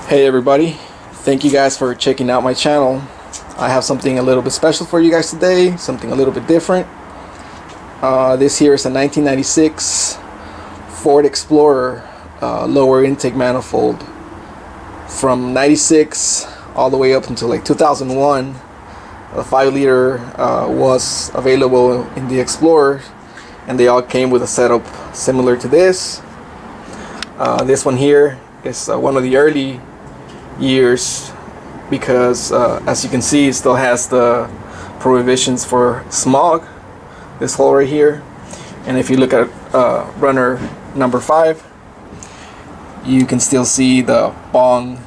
Hey everybody, thank you guys for checking out my channel. I have something a little bit special for you guys today, something a little bit different. This here is a 1996 Ford Explorer lower intake manifold. From 96 all the way up until like 2001, a 5-liter was available in the Explorer, and they all came with a setup similar to this. This one here is one of the early years because as you can see, it still has the prohibitions for smog, this hole right here. And if you look at runner number 5, you can still see the bong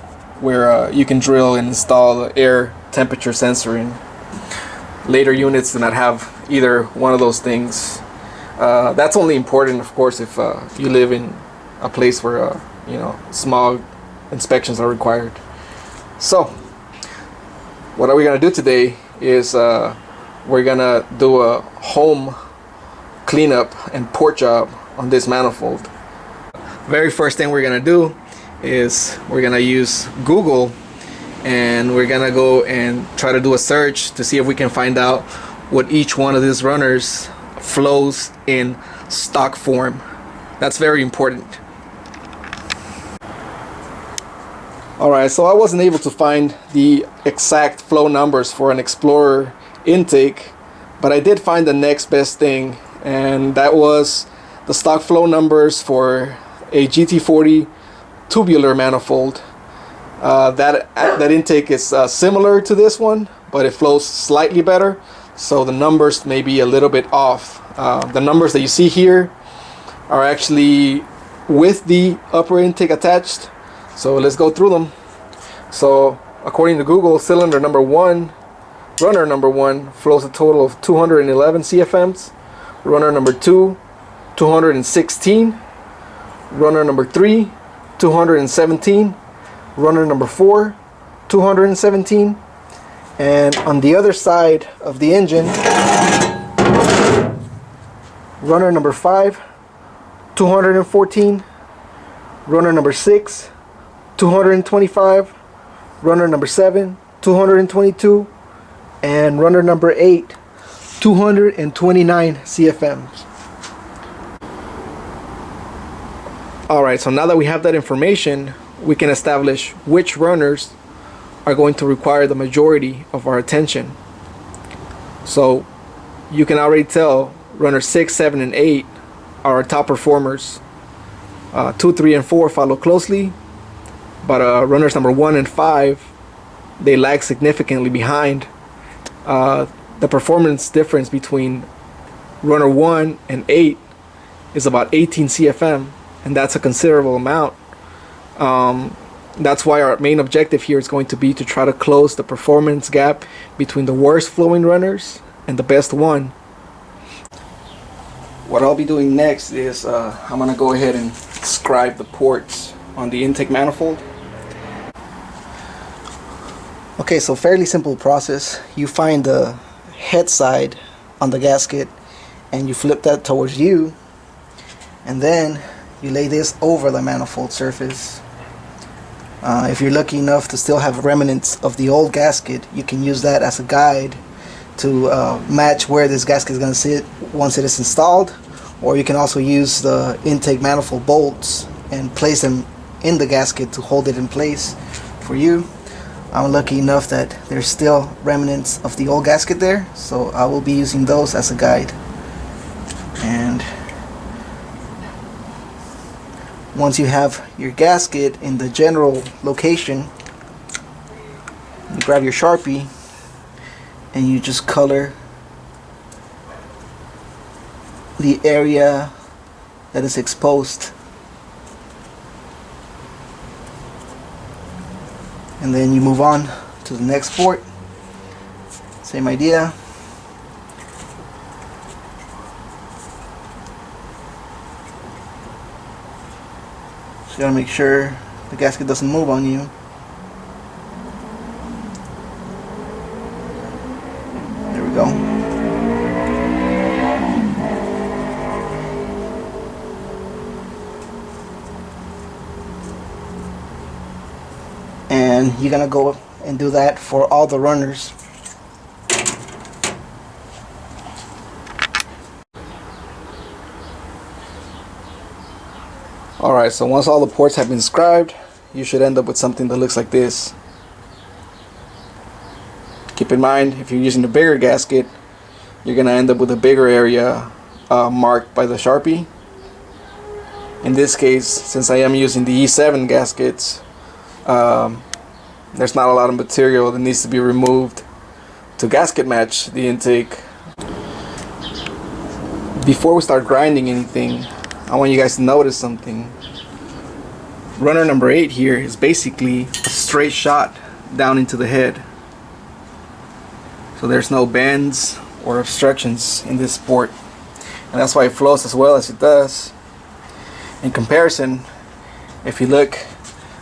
where you can drill and install the air temperature sensor in. Later units do not have either one of those things. That's only important, of course, if you live in a place where smog inspections are required. So what are we gonna do today is we're gonna do a home cleanup and port job on this manifold. Very first thing we're gonna do is we're gonna use Google, and we're gonna go and try to do a search to see if we can find out what each one of these runners flows in stock form. That's very important. Alright, so I wasn't able to find the exact flow numbers for an Explorer intake, but I did find the next best thing, and that was the stock flow numbers for a Gt40 tubular manifold. That intake is similar to this one, but it flows slightly better, so the numbers may be a little bit off. The numbers that you see here are actually with the upper intake attached. So let's go through them. So according to Google, cylinder number 1, runner number 1 flows a total of 211 CFMs. Runner number 2, 216. Runner number 3, 217. Runner number 4, 217. And on the other side of the engine, runner number 5, 214. Runner number 6, 225, runner number 7, 222, and runner number 8, 229 CFMs. Alright, so now that we have that information, we can establish which runners are going to require the majority of our attention. So you can already tell runners 6, 7, and 8 are our top performers. 2, 3, and 4 follow closely, but runners number 1 and 5, they lag significantly behind. The performance difference between runner 1 and 8 is about 18 CFM, and that's a considerable amount. That's why our main objective here is going to be to try to close the performance gap between the worst flowing runners and the best one. What I'll be doing next is I'm going to go ahead and scribe the ports on the intake manifold. Okay, so fairly simple process. You find the head side on the gasket and you flip that towards you, and then you lay this over the manifold surface. If you're lucky enough to still have remnants of the old gasket, you can use that as a guide to match where this gasket is going to sit once it is installed. Or you can also use the intake manifold bolts and place them in the gasket to hold it in place for you. I'm lucky enough that there's still remnants of the old gasket there, so I will be using those as a guide. And once you have your gasket in the general location, you grab your Sharpie and you just color the area that is exposed, and then you move on to the next port. Same idea. So you gotta make sure the gasket doesn't move on you. There we go. and you're gonna go and do that for all the runners. Alright, so once all the ports have been scribed, you should end up with something that looks like this. Keep in mind, if you're using a bigger gasket, you're going to end up with a bigger area marked by the Sharpie. In this case, since I am using the E7 gaskets, there's not a lot of material that needs to be removed to gasket match the intake. Before we start grinding anything, I want you guys to notice something. Runner number 8 here is basically a straight shot down into the head. So there's no bends or obstructions in this port. And that's why it flows as well as it does. In comparison, if you look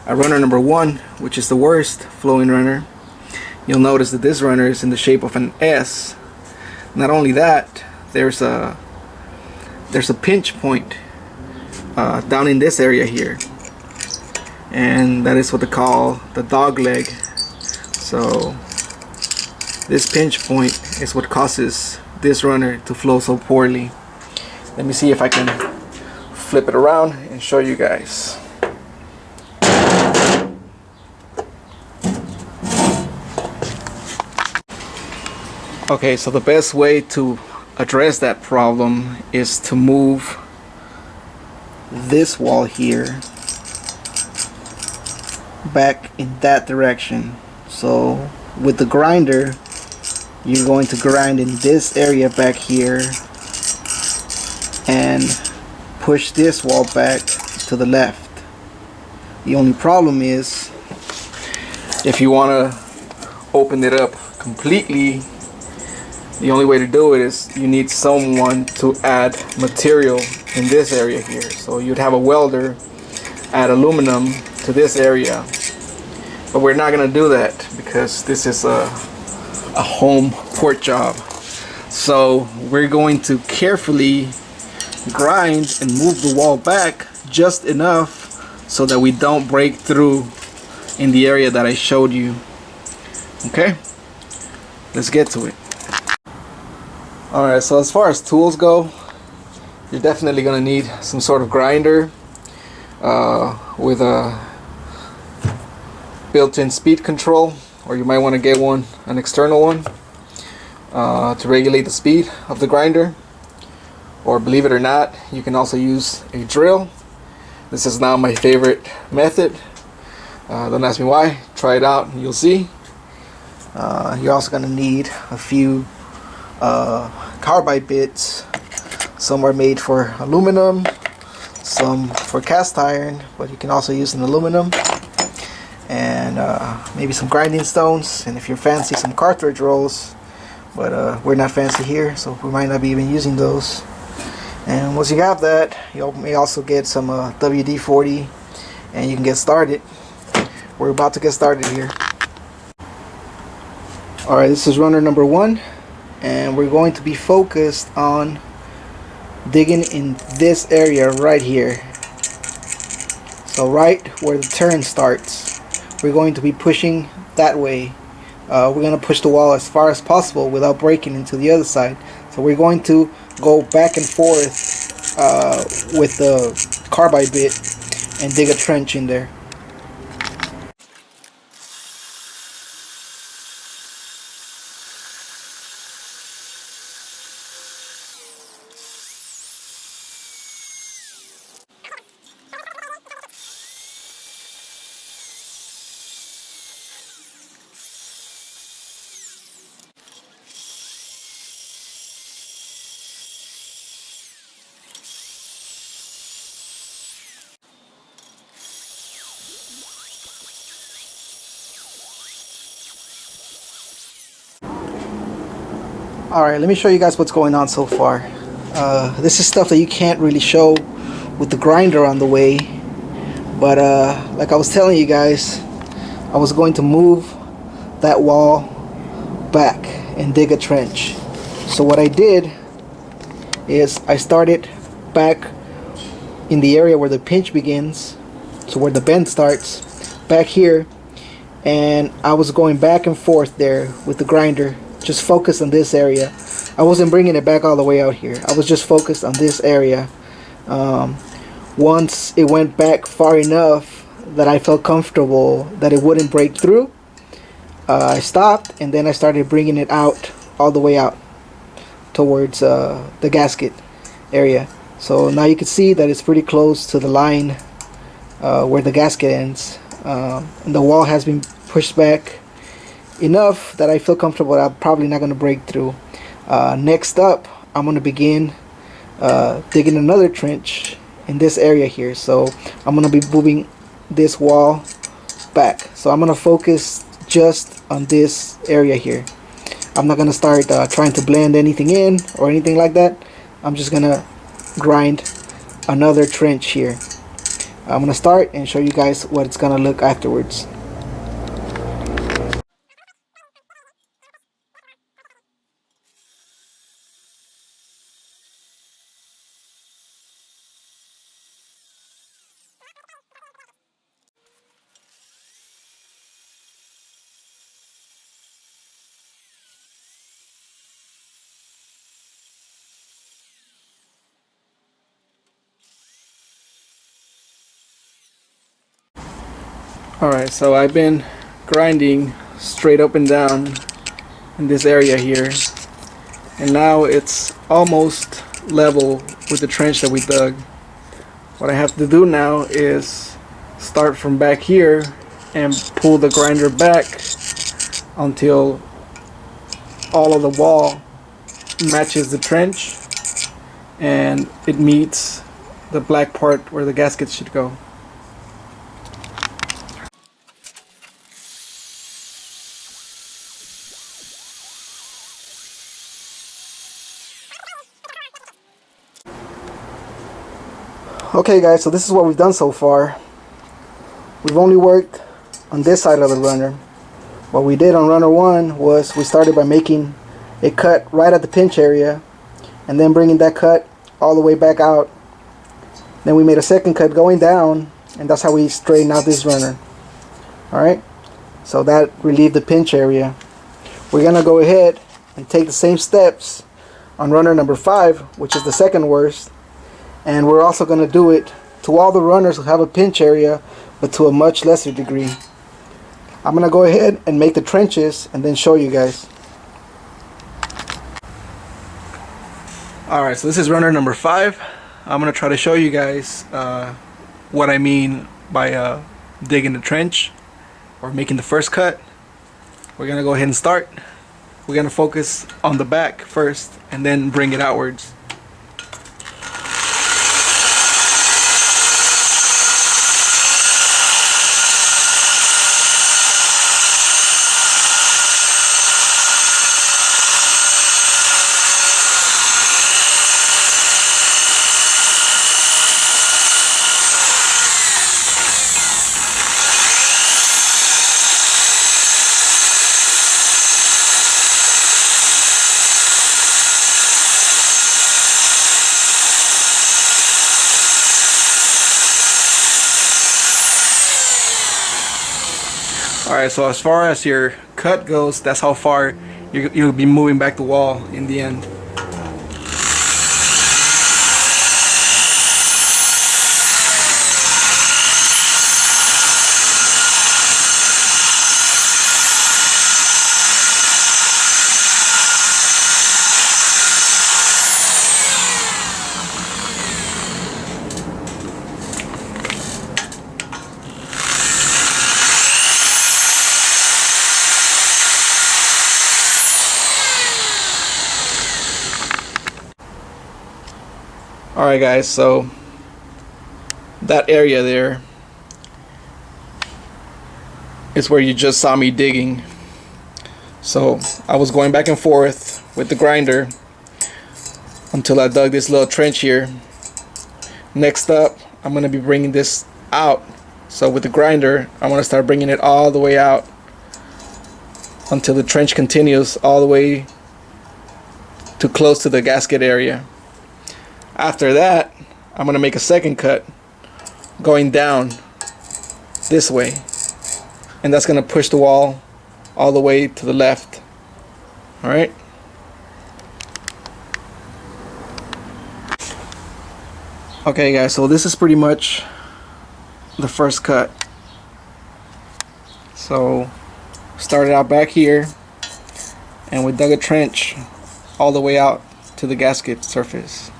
at runner number 1, which is the worst flowing runner, you'll notice that this runner is in the shape of an S. Not only that, there's a pinch point down in this area here, and that is what they call the dog leg. So this pinch point is what causes this runner to flow so poorly. Let me see if I can flip it around and show you guys. Okay, so the best way to address that problem is to move this wall here back in that direction. So with the grinder, you're going to grind in this area back here and push this wall back to the left. The only problem is, if you want to open it up completely, the only way to do it is you need someone to add material in this area here. So you'd have a welder add aluminum to this area, but we're not going to do that because this is a home port job. So we're going to carefully grind and move the wall back just enough so that we don't break through in the area that I showed you. Okay, let's get to it. Alright, so as far as tools go, you're definitely going to need some sort of grinder with a built-in speed control, or you might want to get an external one to regulate the speed of the grinder. Or believe it or not, you can also use a drill. This is now my favorite method. Don't ask me why, try it out and you'll see. You're also going to need a few carbide bits. Some are made for aluminum, some for cast iron, but you can also use an aluminum. And maybe some grinding stones, and if you're fancy, some cartridge rolls, but we're not fancy here, so we might not be even using those. And once you have that, you may also get some WD-40 and you can get started. We're about to get started here. Alright, this is runner number 1, and we're going to be focused on digging in this area right here. So right where the turn starts, we're going to be pushing that way. We're going to push the wall as far as possible without breaking into the other side. So we're going to go back and forth with the carbide bit and dig a trench in there. Alright, let me show you guys what's going on so far. This is stuff that you can't really show with the grinder on the way, but like I was telling you guys, I was going to move that wall back and dig a trench. So what I did is I started back in the area where the pinch begins, so where the bend starts, back here, and I was going back and forth there with the grinder, just focused on this area. I wasn't bringing it back all the way out here. I was just focused on this area. Once it went back far enough that I felt comfortable that it wouldn't break through, I stopped, and then I started bringing it out, all the way out towards the gasket area. So now you can see that it's pretty close to the line where the gasket ends, and the wall has been pushed back enough that I feel comfortable that I'm probably not going to break through. Next up, I'm going to begin digging another trench in this area here. So I'm going to be moving this wall back. So I'm going to focus just on this area here. I'm not going to start trying to blend anything in or anything like that. I'm just going to grind another trench here. I'm going to start and show you guys what it's going to look afterwards. Alright, so I've been grinding straight up and down in this area here, and now it's almost level with the trench that we dug. What I have to do now is start from back here and pull the grinder back until all of the wall matches the trench and it meets the black part where the gasket should go. Okay guys, so this is what we've done so far. We've only worked on this side of the runner. What we did on runner 1 was we started by making a cut right at the pinch area and then bringing that cut all the way back out. Then we made a second cut going down, and that's how we straightened out this runner. Alright, so that relieved the pinch area. We're gonna go ahead and take the same steps on runner number 5, which is the second worst, and we're also going to do it to all the runners who have a pinch area, but to a much lesser degree. I'm going to go ahead and make the trenches and then show you guys. Alright, so this is runner number 5. I'm going to try to show you guys what I mean by digging the trench or making the first cut. We're going to go ahead and start. We're going to focus on the back first and then bring it outwards. Alright, so as far as your cut goes, that's how far you'll be moving back the wall in the end. Alright guys, so that area there is where you just saw me digging. So I was going back and forth with the grinder until I dug this little trench here. Next up, I'm going to be bringing this out. So with the grinder, I'm going to start bringing it all the way out until the trench continues all the way to close to the gasket area. After that, I'm going to make a second cut going down this way and that's going to push the wall all the way to the left. All right. Okay guys, so this is pretty much the first cut. So started out back here, and we dug a trench all the way out to the gasket surface.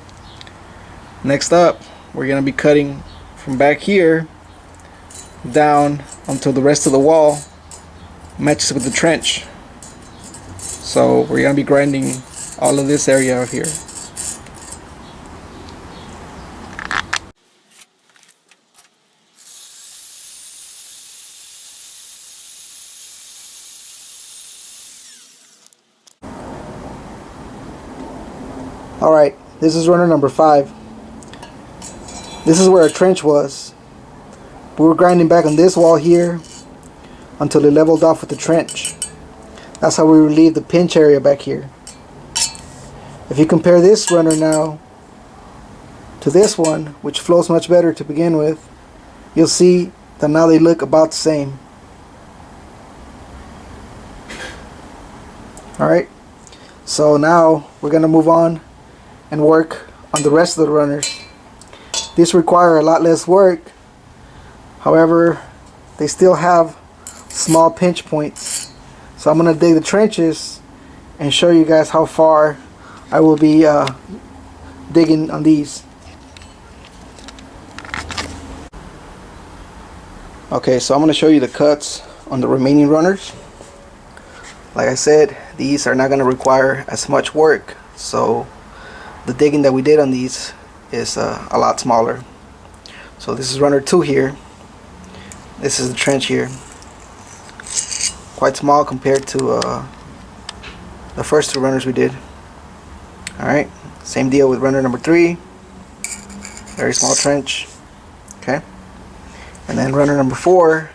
Next up, we're going to be cutting from back here down until the rest of the wall matches with the trench. So we're going to be grinding all of this area out here. Alright, this is runner number 5. This is where our trench was. We were grinding back on this wall here until it leveled off with the trench. That's how we relieve the pinch area back here. If you compare this runner now to this one, which flows much better to begin with, you'll see that now they look about the same. Alright, so now we're going to move on and work on the rest of the runners. These require a lot less work. However, they still have small pinch points. So I'm going to dig the trenches and show you guys how far I will be digging on these. Okay, so I'm going to show you the cuts on the remaining runners. Like I said, these are not going to require as much work, so the digging that we did on these is a lot smaller. So this is runner 2 here. This is the trench here. Quite small compared to the first 2 runners we did. Alright, same deal with runner number 3. Very small trench. Okay. And then runner number 4,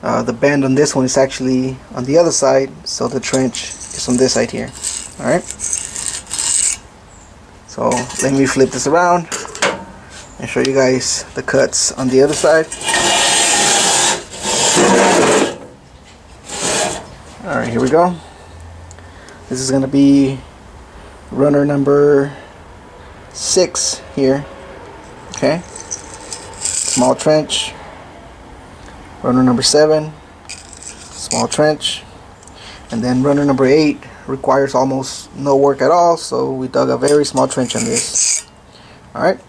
the bend on this one is actually on the other side, so the trench is on this side here. Alright. So let me flip this around and show you guys the cuts on the other side. Alright, here we go. This is going to be runner number 6 here. Okay. Small trench. Runner number 7. Small trench. And then runner number 8 requires almost no work at all, so we dug a very small trench on this. Alright.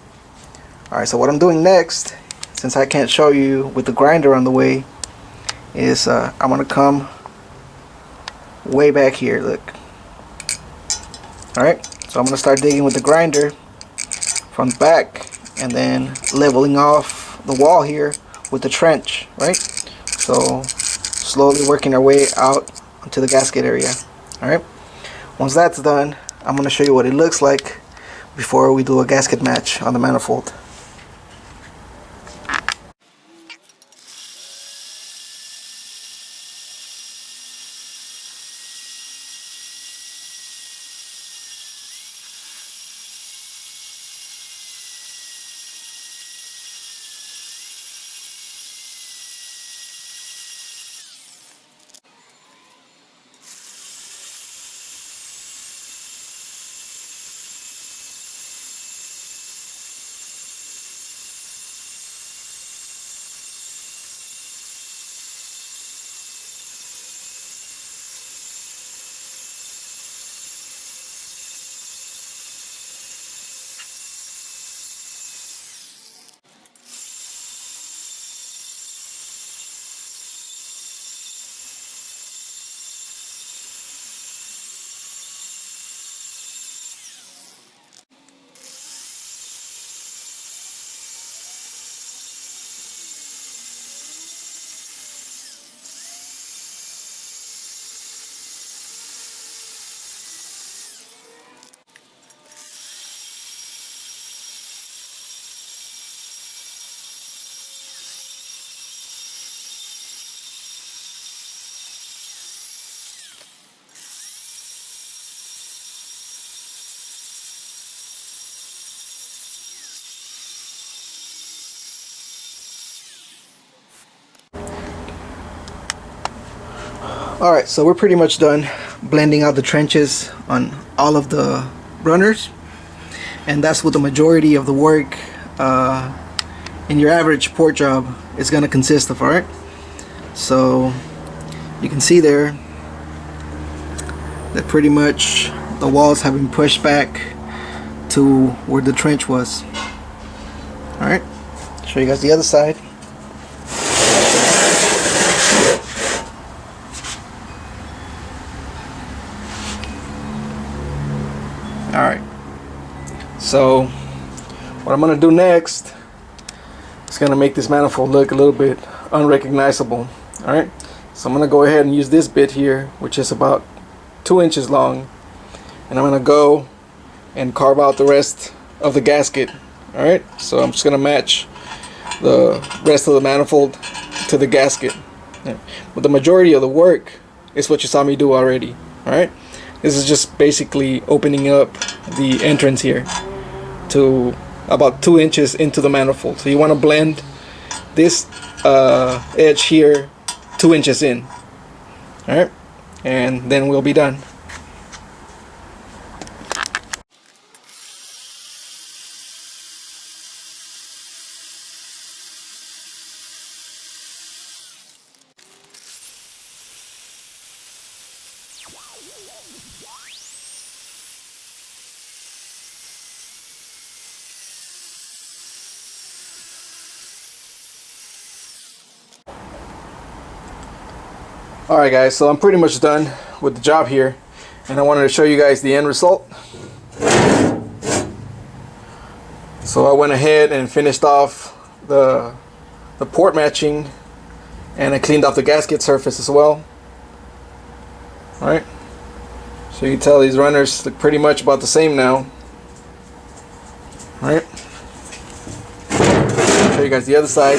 Alright, so what I'm doing next, since I can't show you with the grinder on the way, is I'm going to come way back here. Look. Alright, so I'm going to start digging with the grinder from the back and then leveling off the wall here with the trench, right? So slowly working our way out onto the gasket area. Alright, once that's done, I'm going to show you what it looks like before we do a gasket match on the manifold. Alright, so we're pretty much done blending out the trenches on all of the runners, and that's what the majority of the work in your average port job is going to consist of. Alright, so you can see there that pretty much the walls have been pushed back to where the trench was. Alright, show you guys the other side. Alright, so what I'm going to do next is going to make this manifold look a little bit unrecognizable. Alright, so I'm going to go ahead and use this bit here, which is about 2 inches long, and I'm going to go and carve out the rest of the gasket. Alright, so I'm just going to match the rest of the manifold to the gasket. Yeah. But the majority of the work is what you saw me do already. Alright, this is just basically opening up the entrance here to about 2 inches into the manifold. So you want to blend this edge here 2 inches in. Alright, and then we'll be done. Alright guys, so I'm pretty much done with the job here, and I wanted to show you guys the end result. So I went ahead and finished off the port matching, and I cleaned off the gasket surface as well. Alright, so you can tell these runners look pretty much about the same now. Alright, show you guys the other side.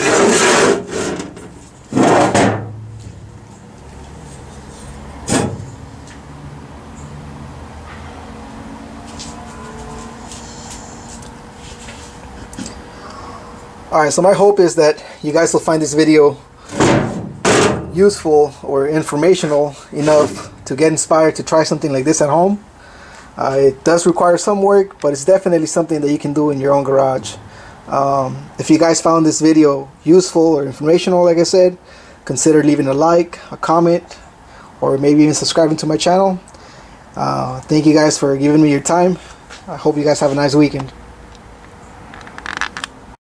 Alright, so my hope is that you guys will find this video useful or informational enough to get inspired to try something like this at home. It does require some work, but it's definitely something that you can do in your own garage. If you guys found this video useful or informational, like I said, consider leaving a like, a comment, or maybe even subscribing to my channel. Thank you guys for giving me your time. I hope you guys have a nice weekend.